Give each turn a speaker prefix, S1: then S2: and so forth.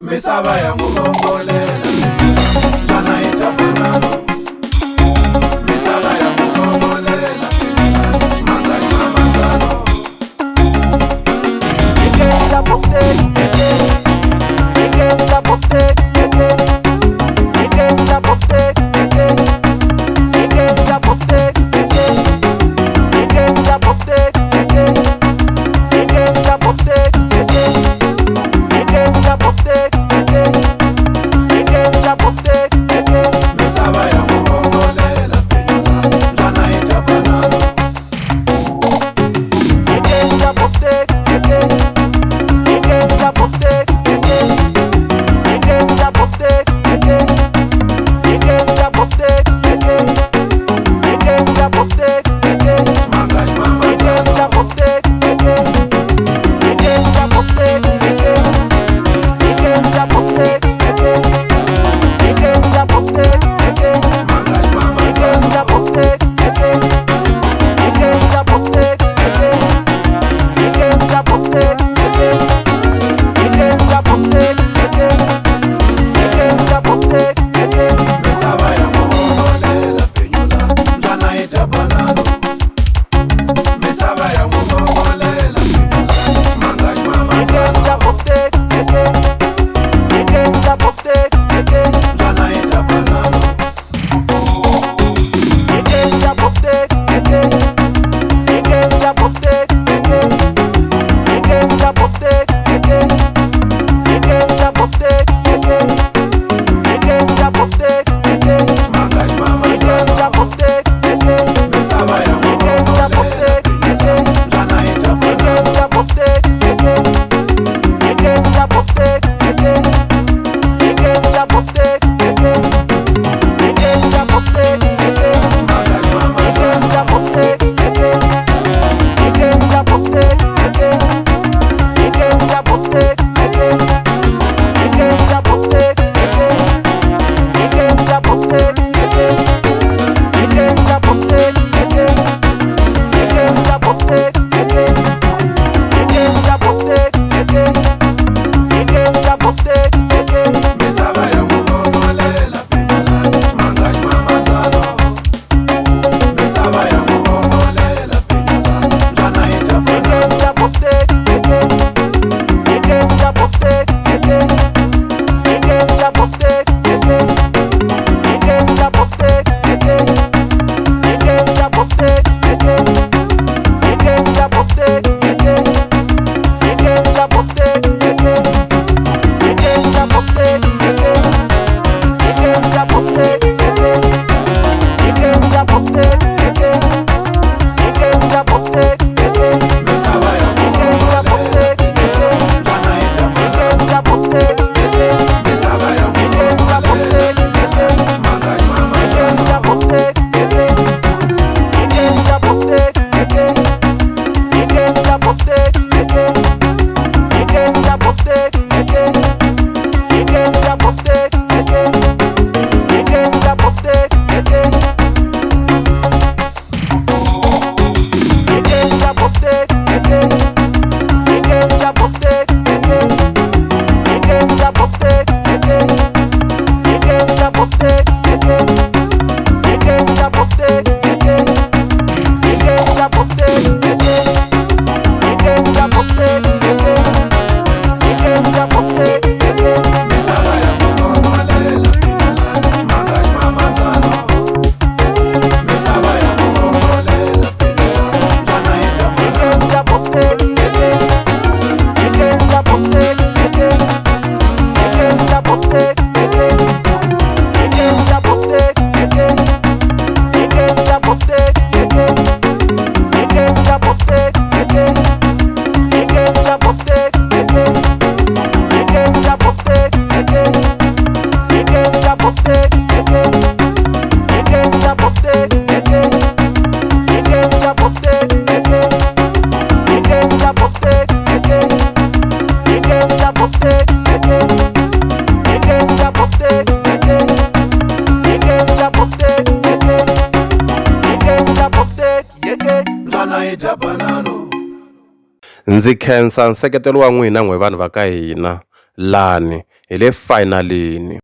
S1: Misava ya mugongolela Jana itapanano Misava ya mugongolela Manga ima mangano Ike la pote, ike la pote, ike la pote, ike la pote, ike la pote, ike la pote, Misava ya mugongolela Jana itapanano Ike la pote, ike la pote, ike la pote, ike la pote, ike la pote, manga mama ike la pote, ike la pote, ike la pote, ike la pote, manga mama ike la pote, ike la pote, ike la pote, ike la pote, ike la pote, Misava ya mugongolela penyula Jana itapanano Misava ya mugongolela penyula Manga mama ike la pote, ike la pote, Jana itapanano Ike la pote, ike la pote, ike la pote, ike la pote, ike la pote, manga mama ike la pote, Misava ya mugongolela Jana itapanano la pote, ike la pote, ike la pote, ike la pote, manga mama ike la pote, ike la pote, ike la pote, ike la pote, ike la pote, ike la pote, ike la pote, ike la pote, Misava ya mugongolela penyula Manga mama ngano Misava ya mugongolela penyula Jana itapanano Ike la pote, ike la pote, ike la pote, ike la pote, ike la pote, ike la pote, ike la pote, Misava ya mugongolela Jana itapanano Misava ya mugongolela Manga mama ike la pote, ike la pote, ike la pote, ike la pote, ike la pote, ike la pote, ike la pote, ike la pote, ike la pote, ike la pote, ike la pote, ike la pote, ike la pote, ike la pote, Misava ya mugongolela Manga mama ngano Misava ya mugongolela Jana itapanano Ike la pote, ike la pote, ike la pote, ike la pote, ike la pote, ike la pote, ike la pote, ike la pote, ike la pote, ike la pote, ike la pote, ike la pote, ike la pote, ike la pote, ike la pote, ike la pote, Jana itapanano
S2: Ndzi khensa nseketelo wa n'wina n'we vanhu va ka hina lani hi le finalini.